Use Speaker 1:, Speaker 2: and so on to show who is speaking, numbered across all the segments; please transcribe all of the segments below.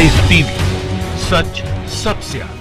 Speaker 1: Rise TV, सच सबसे आगे।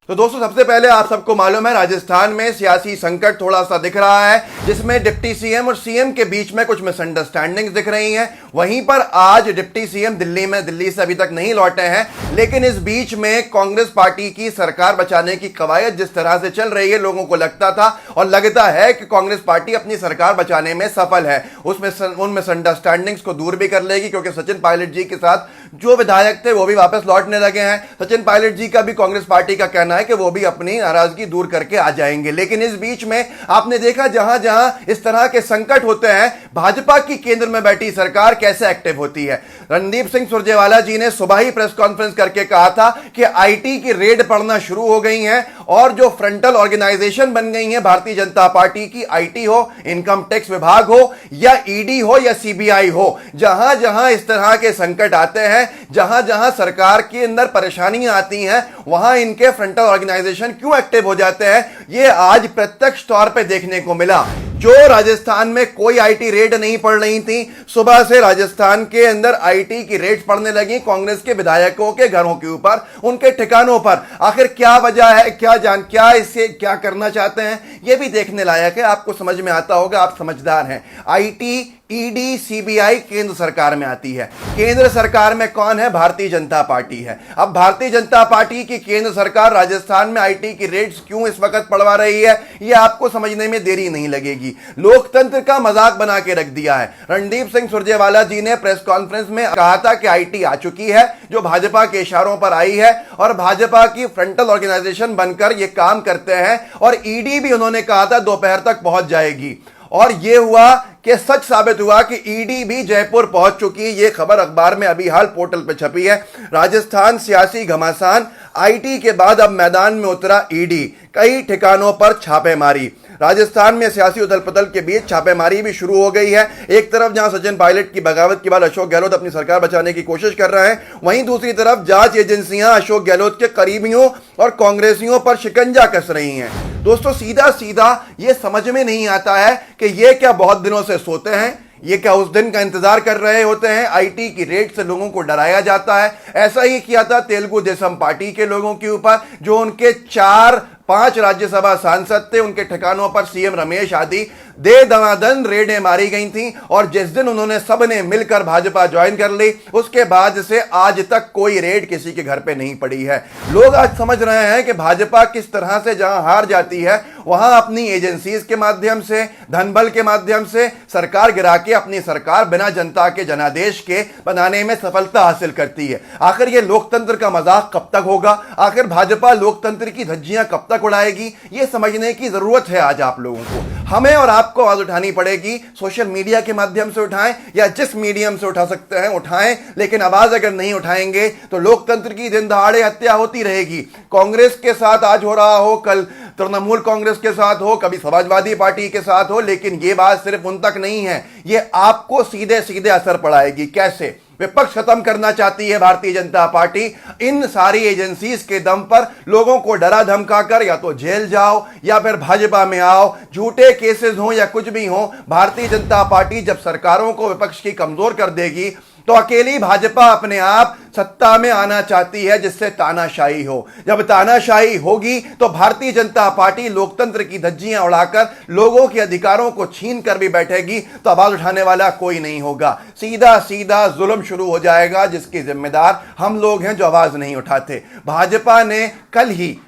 Speaker 2: तो दोस्तों, सबसे पहले आप सबको मालूम है राजस्थान में सियासी संकट थोड़ा सा दिख रहा है, जिसमें डिप्टी सीएम और सीएम के बीच में कुछ मिसअंडरस्टैंडिंग्स दिख रही हैं। वहीं पर आज डिप्टी सीएम दिल्ली से अभी तक नहीं लौटे हैं, लेकिन इस बीच में कांग्रेस पार्टी की सरकार बचाने की कवायद जिस तरह से चल रही है, लोगों को लगता था और लगता है कि कांग्रेस पार्टी अपनी सरकार बचाने में सफल है। उन मिसअंडरस्टैंडिंग्स को दूर भी कर लेगी, क्योंकि सचिन पायलट जी के साथ जो विधायक थे वो भी वापस लौटने लगे हैं। सचिन पायलट जी का भी कांग्रेस पार्टी का कहना है कि वो भी अपनी नाराजगी दूर करके आ जाएंगे। लेकिन इस बीच में आपने देखा जहां जहां इस तरह के संकट होते हैं, भाजपा की केंद्र में बैठी सरकार कैसे एक्टिव होती है। रणदीप सिंह सुरजेवाला जी ने सुबह ही प्रेस कॉन्फ्रेंस करके कहा था कि आईटी की रेड पड़ना शुरू हो गई है और जो फ्रंटल ऑर्गेनाइजेशन बन गई है भारतीय जनता पार्टी की, आईटी हो, इनकम टैक्स विभाग हो या ईडी हो या सीबीआई हो, जहां जहां इस तरह के संकट आते हैं, जहां जहां सरकार के अंदर परेशानियां आती हैं, वहां इनके फ्रंटल ऑर्गेनाइजेशन क्यों एक्टिव हो जाते हैं, यह आज प्रत्यक्ष तौर पे देखने को मिला। जो राजस्थान में कोई आईटी रेड नहीं पड़ रही थी, सुबह से राजस्थान के अंदर आईटी की रेड पड़ने लगी कांग्रेस के विधायकों के घरों के ऊपर, उनके ठिकानों पर। आखिर क्या वजह है, क्या इससे क्या करना चाहते हैं, यह भी देखने लायक है। आपको समझ में आता होगा, आप समझदार हैं। आईटी, ईडी, सीबीआई केंद्र सरकार में आती है। केंद्र सरकार में कौन है? भारतीय जनता पार्टी है। अब भारतीय जनता पार्टी की केंद्र सरकार राजस्थान में आईटी की रेड्स क्यों इस वक्त पड़वा रही है, यह आपको समझने में देरी नहीं लगेगी। लोकतंत्र का मजाक बना के रख दिया है। रणदीप सिंह सुरजेवाला जी ने प्रेस कॉन्फ्रेंस में कहा था कि आईटी आ चुकी है, जो भाजपा के इशारों पर आई है और भाजपा की फ्रंटल ऑर्गेनाइजेशन बनकर यह काम करते हैं, और ईडी भी उन्होंने कहा था दोपहर तक पहुंच जाएगी। और यह हुआ कि सच साबित हुआ कि ईडी भी जयपुर पहुंच चुकी है। यह खबर अखबार में अभी हाल पोर्टल पर छपी है। राजस्थान सियासी घमासान, आईटी के बाद अब मैदान में उतरा ईडी, कई ठिकानों पर छापेमारी। राजस्थान में सियासी उथल पुथल के बीच छापेमारी भी शुरू हो गई है। एक तरफ जहां सचिन पायलट की बगावत के बाद अशोक गहलोत अपनी सरकार बचाने की कोशिश कर रहे हैं, वहीं दूसरी तरफ जांच एजेंसियां अशोक गहलोत के करीबियों और कांग्रेसियों पर शिकंजा कस रही हैं। दोस्तों, सीधा सीधा ये समझ में नहीं आता है कि ये क्या बहुत दिनों से सोते हैं, ये क्या उस दिन का इंतजार कर रहे होते हैं। आईटी की रेड से लोगों को डराया जाता है। ऐसा ही किया था तेलुगु देशम पार्टी के लोगों के ऊपर, जो उनके 4-5 राज्यसभा सांसद थे, उनके ठिकानों पर सीएम रमेश आदि दे दनादन रेडें मारी गई थी। और जिस दिन उन्होंने सबने मिलकर भाजपा ज्वाइन कर ली, उसके बाद से आज तक कोई रेड किसी के घर पे नहीं पड़ी है। लोग आज समझ रहे हैं कि भाजपा किस तरह से जहां हार जाती है, वहां अपनी एजेंसीज के माध्यम से, धनबल के माध्यम से सरकार गिरा के अपनी सरकार बिना जनता के जनादेश के बनाने में सफलता हासिल करती है। आखिर यह लोकतंत्र का मजाक कब तक होगा? आखिर भाजपा लोकतंत्र की धज्जियां कब तक उड़ाएगी? यह समझने की जरूरत है आज आप लोगों को। हमें और आपको आवाज उठानी पड़ेगी। सोशल मीडिया के माध्यम से उठाएं या जिस मीडियम से उठा सकते हैं उठाएं, लेकिन आवाज अगर नहीं उठाएंगे तो लोकतंत्र की दिन दहाड़े हत्या होती रहेगी। कांग्रेस के साथ आज हो रहा हो, कल तृणमूल कांग्रेस के साथ हो, कभी समाजवादी पार्टी के साथ हो, लेकिन यह बात सिर्फ उन तक नहीं है, यह आपको सीधे सीधे असर पड़ाएगी। कैसे? विपक्ष खत्म करना चाहती है भारतीय जनता पार्टी। इन सारी एजेंसीज के दम पर लोगों को डरा धमकाकर या तो जेल जाओ या फिर भाजपा में आओ, झूठे केसेस हो या कुछ भी हो, भारतीय जनता पार्टी जब सरकारों को विपक्ष की कमजोर कर देगी तो अकेली भाजपा अपने आप सत्ता में आना चाहती है, जिससे तानाशाही हो। जब तानाशाही होगी तो भारतीय जनता पार्टी लोकतंत्र की धज्जियां उड़ाकर लोगों के अधिकारों को छीन कर भी बैठेगी, तो आवाज उठाने वाला कोई नहीं होगा। सीधा सीधा जुल्म शुरू हो जाएगा, जिसके जिम्मेदार हम लोग हैं जो आवाज नहीं उठाते। भाजपा ने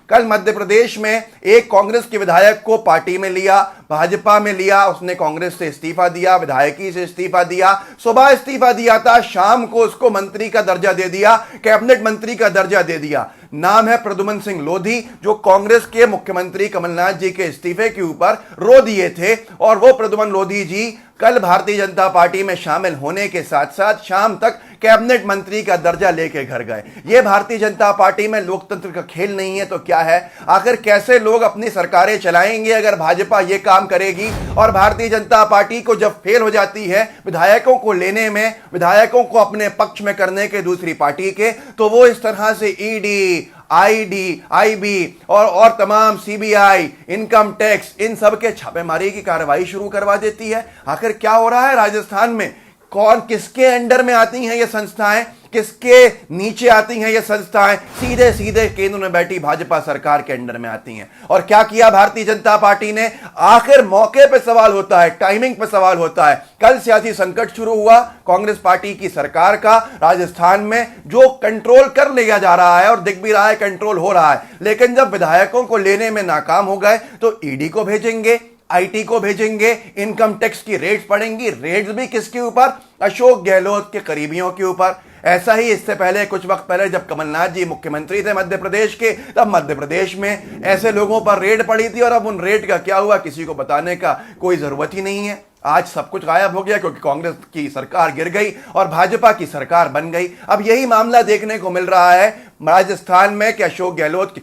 Speaker 2: कल मध्य प्रदेश में एक कांग्रेस के विधायक को पार्टी में लिया, भाजपा में लिया, उसने कांग्रेस से इस्तीफा दिया, विधायकी से इस्तीफा दिया। सुबह इस्तीफा दिया था, शाम को उसको मंत्री का दर्जा दे दिया, कैबिनेट मंत्री का दर्जा दे दिया। नाम है प्रद्युमन सिंह लोधी, जो कांग्रेस के मुख्यमंत्री कमलनाथ जी के इस्तीफे के ऊपर रो दिए थे। और वो प्रद्युमन लोधी जी कल भारतीय जनता पार्टी में शामिल होने के साथ साथ शाम तक कैबिनेट मंत्री का दर्जा लेके घर गए। यह भारतीय जनता पार्टी में लोकतंत्र का खेल नहीं है तो क्या है? आखिर कैसे लोग अपनी सरकारें चलाएंगे अगर भाजपा यह काम करेगी? और भारतीय जनता पार्टी को जब फेल हो जाती है विधायकों को लेने में, विधायकों को अपने पक्ष में करने के दूसरी पार्टी के, तो वो इस तरह से ईडी, आईडी, आईबी और तमाम सीबीआई, इनकम टैक्स, इन सब के छापेमारी की कार्रवाई शुरू करवा देती है। आखिर क्या हो रहा है राजस्थान में? कौन किसके अंडर में आती हैं ये संस्थाएं? किसके नीचे आती हैं ये संस्थाएं? सीधे सीधे केंद्र में बैठी भाजपा सरकार के अंडर में आती हैं। और क्या किया भारतीय जनता पार्टी ने? आखिर मौके पे सवाल होता है, टाइमिंग पे सवाल होता है। कल सियासी संकट शुरू हुआ कांग्रेस पार्टी की सरकार का राजस्थान में, जो कंट्रोल कर लिया जा रहा है और दिख भी रहा है कंट्रोल हो रहा है। लेकिन जब विधायकों को लेने में नाकाम हो गए तो ईडी को भेजेंगे, आईटी को भेजेंगे, इनकम टैक्स की रेड्स पड़ेंगी। रेड्स भी किसके ऊपर? अशोक गहलोत के करीबियों के ऊपर। ऐसा ही इससे पहले, कुछ वक्त पहले जब कमलनाथ जी मुख्यमंत्री थे मध्य प्रदेश के, तब मध्य प्रदेश में ऐसे लोगों पर रेड पड़ी थी और अब उन रेड का क्या हुआ किसी को बताने का कोई जरूरत ही नहीं है। आज सब कुछ गायब हो गया क्योंकि कांग्रेस की सरकार गिर गई और भाजपा की सरकार बन गई। अब यही मामला देखने को मिल रहा है राजस्थान में कि अशोक गहलोत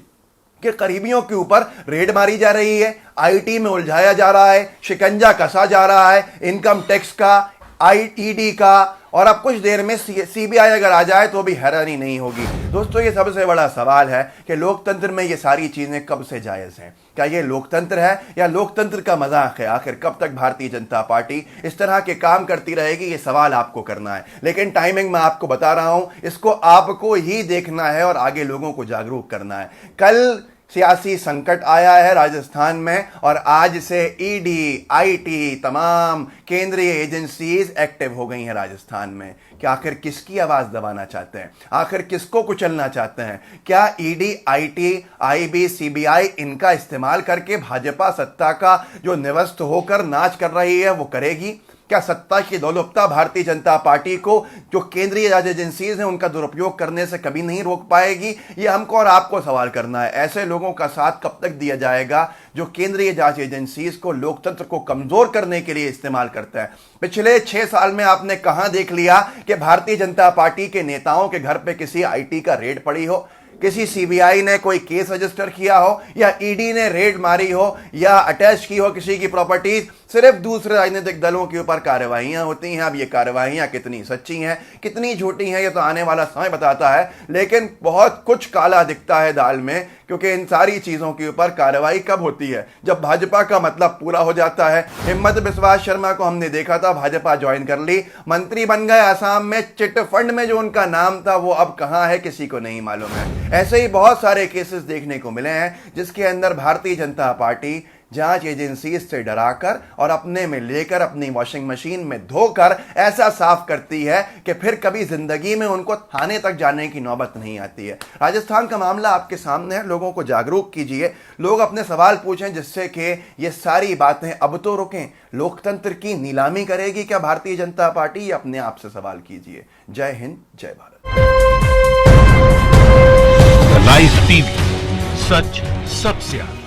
Speaker 2: के करीबियों के ऊपर रेड मारी जा रही है, आईटी में उलझाया जा रहा है, शिकंजा कसा जा रहा है, इनकम टैक्स का, ईडी का, और अब कुछ देर में सीबीआई अगर आ जाए तो भी हैरानी नहीं होगी। दोस्तों, ये सबसे बड़ा सवाल है कि लोकतंत्र में ये सारी चीजें कब से जायज हैं? क्या ये लोकतंत्र है या लोकतंत्र का मजाक है? आखिर कब तक भारतीय जनता पार्टी इस तरह के काम करती रहेगी? ये सवाल आपको करना है। लेकिन टाइमिंग मैं आपको बता रहा हूं, इसको आपको ही देखना है और आगे लोगों को जागरूक करना है। कल सियासी संकट आया है राजस्थान में और आज से ईडी, आईटी, तमाम केंद्रीय एजेंसीज एक्टिव हो गई हैं राजस्थान में। कि आखिर किसकी आवाज दबाना चाहते हैं? आखिर किसको कुचलना चाहते हैं? क्या ईडी, आईटी, आईबी, सीबीआई इनका इस्तेमाल करके भाजपा सत्ता का जो निवस्त होकर नाच कर रही है वो करेगी? क्या सत्ता की दौलतता भारतीय जनता पार्टी को जो केंद्रीय जांच एजेंसीज हैं उनका दुरुपयोग करने से कभी नहीं रोक पाएगी? ये हमको और आपको सवाल करना है। ऐसे लोगों का साथ कब तक दिया जाएगा जो केंद्रीय जांच एजेंसीज को, लोकतंत्र को कमजोर करने के लिए इस्तेमाल करता है? पिछले 6 साल में आपने कहां देख लिया कि भारतीय जनता पार्टी के नेताओं के घर पे किसी आईटी का रेड पड़ी हो, किसी सीबीआई ने कोई केस रजिस्टर किया हो, या ईडी ने रेड मारी हो, या अटैच की हो किसी की प्रॉपर्टीज? सिर्फ दूसरे राजनीतिक दलों के ऊपर कार्रवाइयां होती हैं। अब ये कार्रवाइयां कितनी सच्ची हैं, कितनी झूठी हैं, ये तो आने वाला समय बताता है। लेकिन बहुत कुछ काला दिखता है दाल में, क्योंकि इन सारी चीजों के ऊपर कार्रवाई कब होती है? जब भाजपा का मतलब पूरा हो जाता है। हिम्मत बिस्वा शर्मा को हमने देखा था, भाजपा ज्वाइन कर ली, मंत्री बन गए आसाम में, चिट फंड में जो उनका नाम था वो अब कहां है किसी को नहीं मालूम है। ऐसे ही बहुत सारे केसेस देखने को मिले हैं जिसके अंदर भारतीय जनता पार्टी जांच एजेंसी से डराकर और अपने में लेकर, अपनी वॉशिंग मशीन में धोकर ऐसा साफ करती है कि फिर कभी जिंदगी में उनको थाने तक जाने की नौबत नहीं आती है। राजस्थान का मामला आपके सामने है, लोगों को जागरूक कीजिए, लोग अपने सवाल पूछें जिससे कि ये सारी बातें अब तो रुकें। लोकतंत्र की नीलामी करेगी क्या भारतीय जनता पार्टी? ये अपने आप से सवाल कीजिए। जय हिंद, जय भारत।
Speaker 1: लाइव टीवी, सच सबसे आगे।